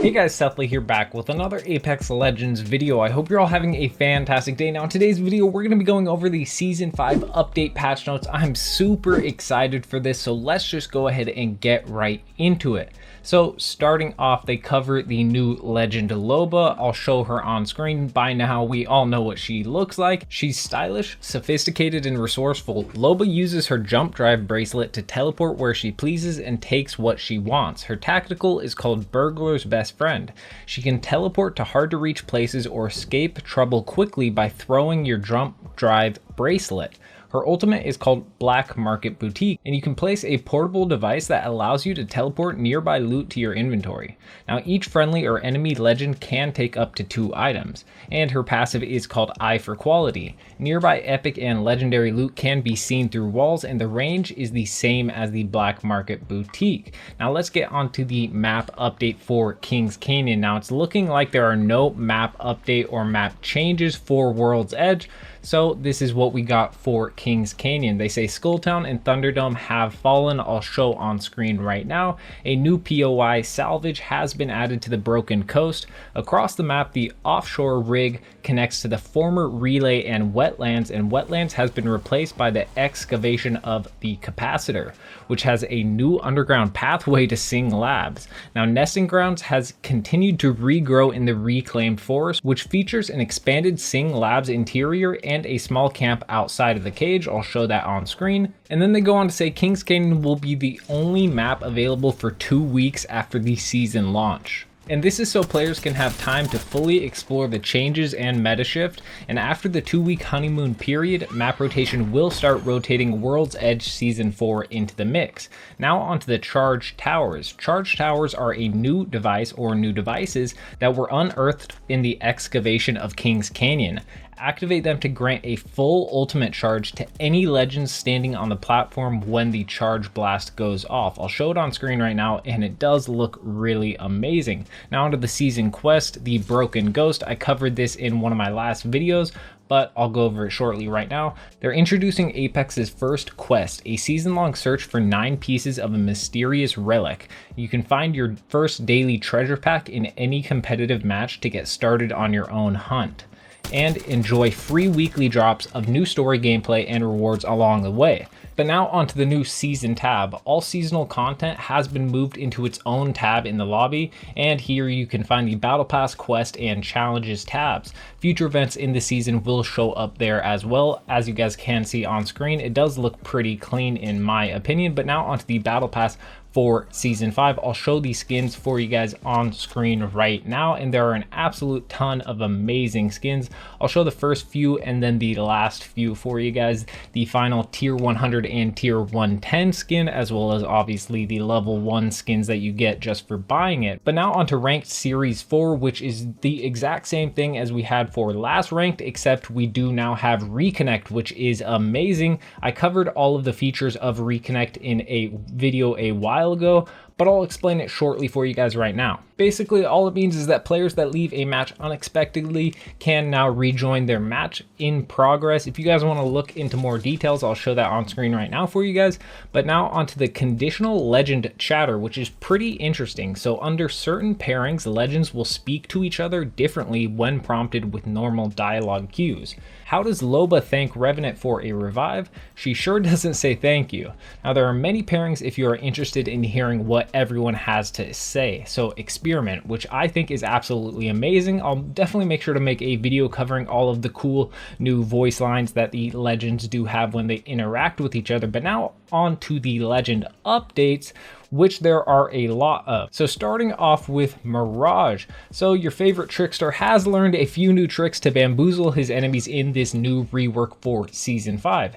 Hey guys, Sethley here back with another Apex Legends video. I hope you're all having a fantastic day. Now in today's video, we're going to be going over the Season 5 update patch notes. I'm super excited for this, so let's just go ahead and get right into it. So starting off, they cover the new Legend Loba. I'll show her on screen. By now, we all know what she looks like. She's stylish, sophisticated, and resourceful. Loba uses her jump drive bracelet to teleport where she pleases and takes what she wants. Her tactical is called Burglar's Best Friend. She can teleport to hard to reach places or escape trouble quickly by throwing your jump drive bracelet. Her ultimate is called Black Market Boutique, and you can place a portable device that allows you to teleport nearby loot to your inventory. Now each friendly or enemy legend can take up to 2 items, and her passive is called Eye for Quality. Nearby epic and legendary loot can be seen through walls, and the range is the same as the Black Market Boutique. Now let's get onto the map update for Kings Canyon. Now it's looking like there are no map update or map changes for World's Edge. So this is what we got for Kings Canyon. They say Skulltown and Thunderdome have fallen. I'll show on screen right now. A new POI salvage has been added to the Broken Coast. Across the map, the offshore rig connects to the former relay and wetlands has been replaced by the excavation of the capacitor, which has a new underground pathway to Sing Labs. Now Nesting Grounds has continued to regrow in the reclaimed forest, which features an expanded Sing Labs interior and a small camp outside of the cage. I'll show that on screen. And then they go on to say Kings Canyon will be the only map available for 2 weeks after the season launch. And this is so players can have time to fully explore the changes and meta shift, and after the 2-week honeymoon period, map rotation will start rotating World's Edge Season 4 into the mix. Now onto the Charge Towers. Charge Towers are a new device or new devices that were unearthed in the excavation of Kings Canyon. Activate them to grant a full ultimate charge to any legends standing on the platform when the charge blast goes off. I'll show it on screen right now, and it does look really amazing. Now onto the season quest, the Broken Ghost. I covered this in one of my last videos, but I'll go over it shortly right now. They're introducing Apex's first quest, a season-long search for 9 pieces of a mysterious relic. You can find your first daily treasure pack in any competitive match to get started on your own hunt, and enjoy free weekly drops of new story gameplay and rewards along the way. But now onto the new season tab. All seasonal content has been moved into its own tab in the lobby, and here you can find the Battle Pass, Quest, and Challenges tabs. Future events in the season will show up there as well. As you guys can see on screen, it does look pretty clean in my opinion. But now onto the Battle Pass for Season 5. I'll show these skins for you guys on screen right now, and there are an absolute ton of amazing skins. I'll show the first few and then the last few for you guys. The final Tier 100 and Tier 110 skin, as well as obviously the level 1 skins that you get just for buying it. But now onto Ranked Series 4, which is the exact same thing as we had for last Ranked, except we do now have Reconnect, which is amazing. I covered all of the features of Reconnect in a video a while ago, but I'll explain it shortly for you guys right now. Basically, all it means is that players that leave a match unexpectedly can now rejoin their match in progress. If you guys want to look into more details, I'll show that on screen right now for you guys. But now onto the conditional legend chatter, which is pretty interesting. So under certain pairings, legends will speak to each other differently when prompted with normal dialogue cues. How does Loba thank Revenant for a revive? She sure doesn't say thank you. Now there are many pairings if you are interested in hearing what everyone has to say. So Experiment, which I think is absolutely amazing. I'll definitely make sure to make a video covering all of the cool new voice lines that the legends do have when they interact with each other. But now on to the legend updates, which there are a lot of. So starting off with Mirage. So your favorite trickster has learned a few new tricks to bamboozle his enemies in this new rework for Season 5.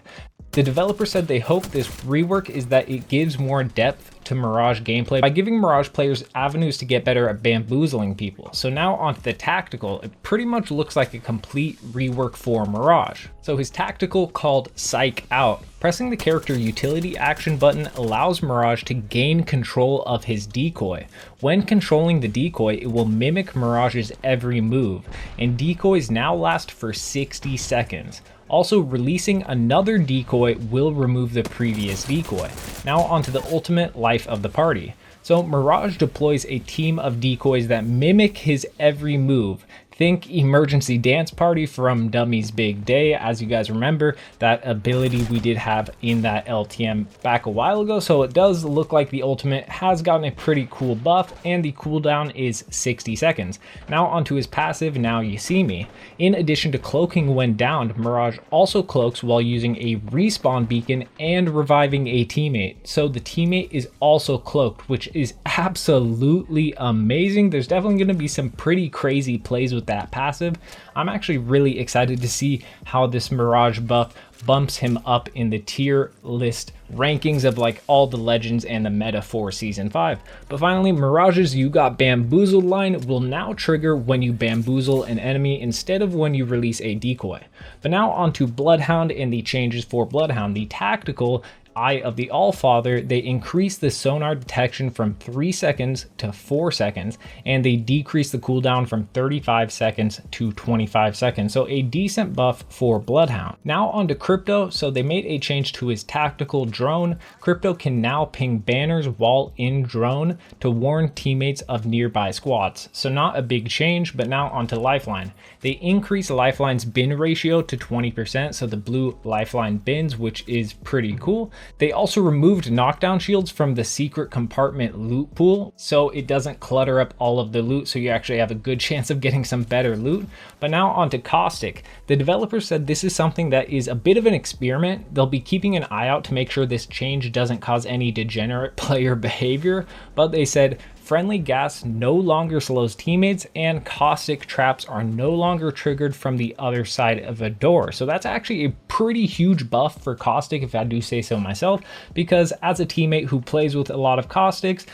The developer said they hope this rework is that it gives more depth to Mirage gameplay by giving Mirage players avenues to get better at bamboozling people. So now onto the tactical, it pretty much looks like a complete rework for Mirage. So his tactical, called Psych Out, pressing the character utility action button allows Mirage to gain control of his decoy. When controlling the decoy, it will mimic Mirage's every move, and decoys now last for 60 seconds. Also, releasing another decoy will remove the previous decoy. Now onto the ultimate life of the party. So Mirage deploys a team of decoys that mimic his every move. Think Emergency Dance Party from Dummy's Big Day. As you guys remember, that ability we did have in that LTM back a while ago. So it does look like the ultimate has gotten a pretty cool buff, and the cooldown is 60 seconds. Now onto his passive, Now You See Me. In addition to cloaking when downed, Mirage also cloaks while using a respawn beacon and reviving a teammate. So the teammate is also cloaked, which is absolutely amazing. There's definitely going to be some pretty crazy plays with that passive. I'm actually really excited to see how this Mirage buff bumps him up in the tier list rankings of like all the legends and the meta for season 5. But finally, Mirage's You Got Bamboozled line will now trigger when you bamboozle an enemy instead of when you release a decoy. But now onto Bloodhound and the changes for Bloodhound. The tactical Eye of the Allfather, they increase the sonar detection from 3 seconds to 4 seconds, and they decrease the cooldown from 35 seconds to 25 seconds. So a decent buff for Bloodhound. Now onto Crypto. So they made a change to his tactical drone. Crypto can now ping banners while in drone to warn teammates of nearby squads. So not a big change, but now onto Lifeline. They increase Lifeline's bin ratio to 20%, so the blue Lifeline bins, which is pretty cool. They also removed knockdown shields from the secret compartment loot pool, so it doesn't clutter up all of the loot, so you actually have a good chance of getting some better loot. But now onto Caustic. The developers said this is something that is a bit of an experiment. They'll be keeping an eye out to make sure this change doesn't cause any degenerate player behavior, but they said friendly gas no longer slows teammates, and caustic traps are no longer triggered from the other side of a door. So that's actually a pretty huge buff for caustic, if I do say so myself, because as a teammate who plays with a lot of caustics,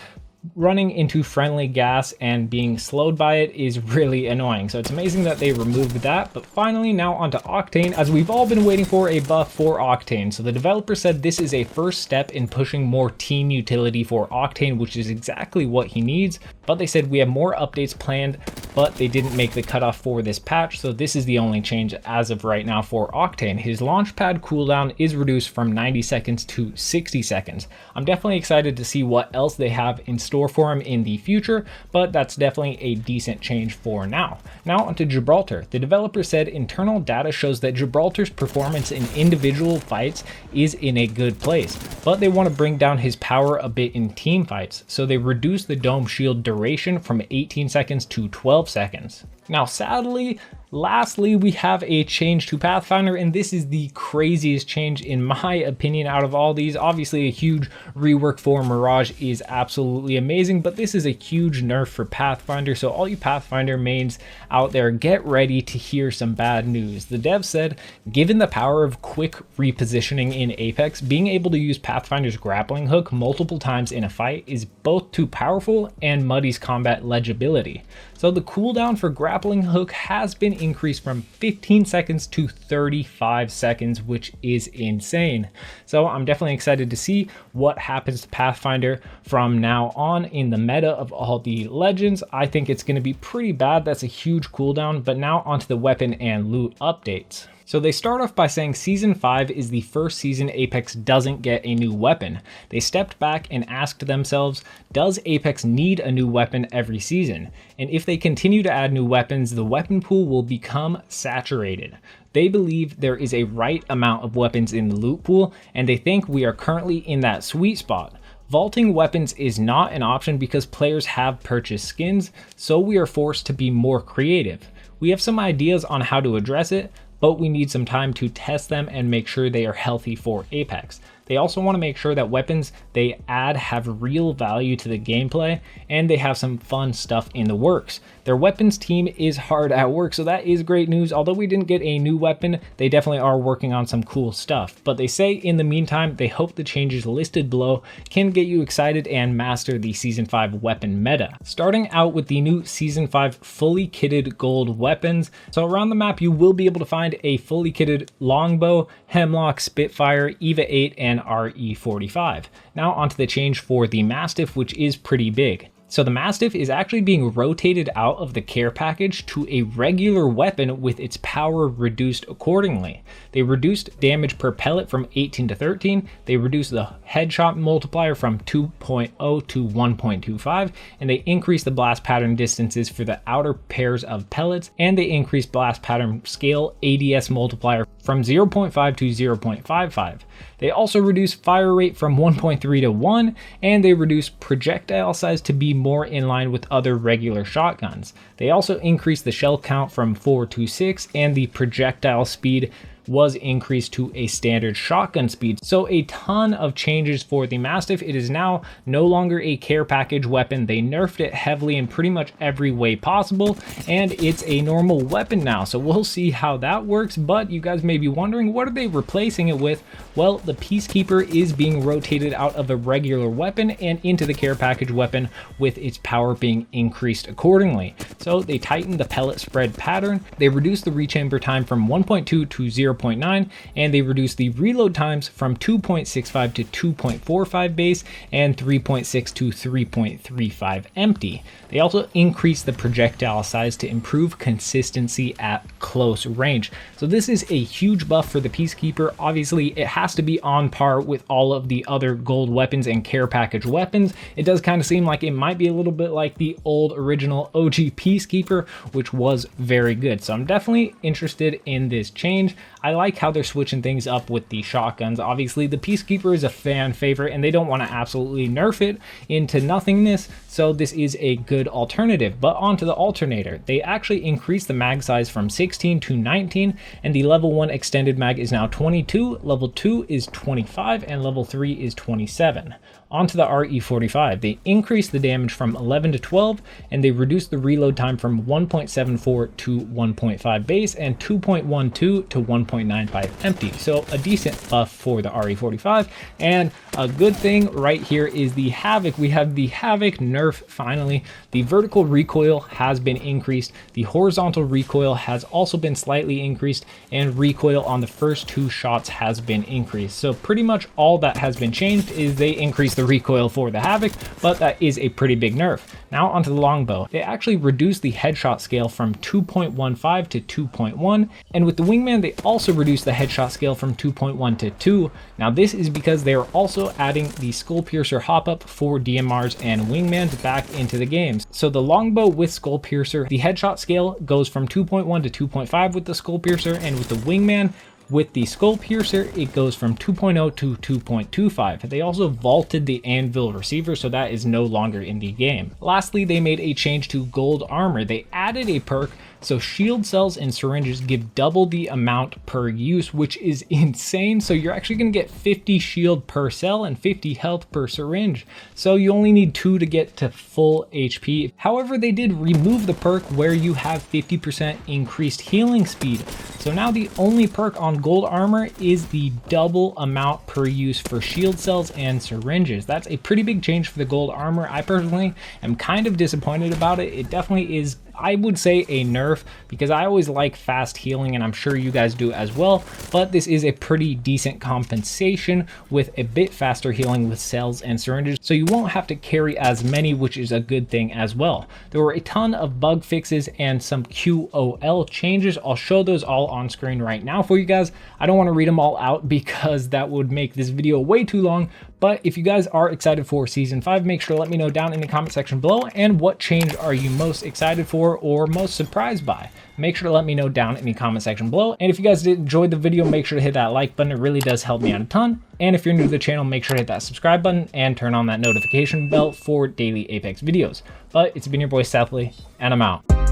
running into friendly gas and being slowed by it is really annoying. So it's amazing that they removed that. But finally, now onto Octane, as we've all been waiting for a buff for Octane. So the developer said this is a first step in pushing more team utility for Octane, which is exactly what he needs. But they said we have more updates planned, but they didn't make the cutoff for this patch. So this is the only change as of right now for Octane. His launchpad cooldown is reduced from 90 seconds to 60 seconds. I'm definitely excited to see what else they have in store for him in the future, but that's definitely a decent change for now. Now onto Gibraltar. The developer said internal data shows that Gibraltar's performance in individual fights is in a good place, but they want to bring down his power a bit in team fights, so they reduce the dome shield duration from 18 seconds to 12 seconds. Now sadly, lastly, we have a change to Pathfinder, and this is the craziest change in my opinion out of all these. Obviously a huge rework for Mirage is absolutely amazing, but this is a huge nerf for Pathfinder. So all you Pathfinder mains out there, get ready to hear some bad news. The dev said, given the power of quick repositioning in Apex, being able to use Pathfinder's grappling hook multiple times in a fight is both too powerful and muddies combat legibility. So the cooldown for grappling hook has been increased from 15 seconds to 35 seconds, which is insane. So I'm definitely excited to see what happens to Pathfinder from now on in the meta of all the legends. I think it's going to be pretty bad. That's a huge cooldown. But now onto the weapon and loot updates. So they start off by saying Season 5 is the first season Apex doesn't get a new weapon. They stepped back and asked themselves, does Apex need a new weapon every season? And if they continue to add new weapons, the weapon pool will become saturated. They believe there is a right amount of weapons in the loot pool, and they think we are currently in that sweet spot. Vaulting weapons is not an option because players have purchased skins, so we are forced to be more creative. We have some ideas on how to address it, but we need some time to test them and make sure they are healthy for Apex. They also want to make sure that weapons they add have real value to the gameplay, and they have some fun stuff in the works. Their weapons team is hard at work, so that is great news. Although we didn't get a new weapon, they definitely are working on some cool stuff. But they say in the meantime, they hope the changes listed below can get you excited and master the Season 5 weapon meta. Starting out with the new Season 5 fully kitted gold weapons. So around the map, you will be able to find a fully kitted longbow, Hemlock, Spitfire, EVA 8, and RE45. Now onto the change for the Mastiff, which is pretty big. So the Mastiff is actually being rotated out of the care package to a regular weapon with its power reduced accordingly. They reduced damage per pellet from 18 to 13, they reduced the headshot multiplier from 2.0 to 1.25, and they increased the blast pattern distances for the outer pairs of pellets, and they increased blast pattern scale ADS multiplier from 0.5 to 0.55. They also reduced fire rate from 1.3 to 1, and they reduced projectile size to be more in line with other regular shotguns. They also increased the shell count from 4 to 6, and the projectile speed was increased to a standard shotgun speed. So a ton of changes for the Mastiff. It is now no longer a care package weapon. They nerfed it heavily in pretty much every way possible, and it's a normal weapon now. So we'll see how that works, but you guys may be wondering, what are they replacing it with? Well, the Peacekeeper is being rotated out of a regular weapon and into the care package weapon with its power being increased accordingly. So they tightened the pellet spread pattern, they reduced the rechamber time from 1.2 to 0.9, and they reduced the reload times from 2.65 to 2.45 base and 3.6 to 3.35 empty. They also increased the projectile size to improve consistency at close range. So this is a huge buff for the Peacekeeper. Obviously, it has to be on par with all of the other gold weapons and care package weapons. It does kind of seem like it might be a little bit like the old original OG Peacekeeper, which was very good. So I'm definitely interested in this change. I like how they're switching things up with the shotguns. Obviously, the Peacekeeper is a fan favorite and they don't want to absolutely nerf it into nothingness, so this is a good alternative. But onto the alternator. They actually increased the mag size from 16 to 19, and the level 1 extended mag is now 22, level 2 is 25, and level 3 is 27. Onto the RE45, they increased the damage from 11 to 12, and they reduced the reload time from 1.74 to 1.5 base and 2.12 to 1.95 empty. So a decent buff for the RE45, and a good thing right here is the Havoc. We have the Havoc nerf finally. The vertical recoil has been increased, the horizontal recoil has also been slightly increased, and recoil on the first 2 shots has been increased. So pretty much all that has been changed is they increased the recoil for the Havoc, but that is a pretty big nerf. Now onto the longbow. They actually reduced the headshot scale from 2.15 to 2.1, and with the wingman they also reduced the headshot scale from 2.1 to 2. Now this is because they are also adding the skull piercer hop up for DMRs and wingmans back into the games. So the longbow with skull piercer, the headshot scale goes from 2.1 to 2.5 with the skull piercer, and with the wingman with the skull piercer, it goes from 2.0 to 2.25. They also vaulted the anvil receiver, so that is no longer in the game. Lastly, they made a change to gold armor. They added a perk, so shield cells and syringes give double the amount per use, which is insane. So you're actually going to get 50 shield per cell and 50 health per syringe. So you only need 2 to get to full HP. However, they did remove the perk where you have 50% increased healing speed. So now the only perk on gold armor is the double amount per use for shield cells and syringes. That's a pretty big change for the gold armor. I personally am kind of disappointed about it. It definitely is, I would say, a nerf, because I always like fast healing and I'm sure you guys do as well, but this is a pretty decent compensation with a bit faster healing with cells and syringes, so you won't have to carry as many, which is a good thing as well. There were a ton of bug fixes and some QOL changes. I'll show those all on screen right now for you guys. I don't want to read them all out because that would make this video way too long, but if you guys are excited for season 5, make sure to let me know down in the comment section below, and what change are you most excited for or most surprised by. Make sure to let me know down in the comment section below. And if you guys did enjoy the video, make sure to hit that like button. It really does help me out a ton. And if you're new to the channel, make sure to hit that subscribe button and turn on that notification bell for daily Apex videos. But it's been your boy Southly, and I'm out.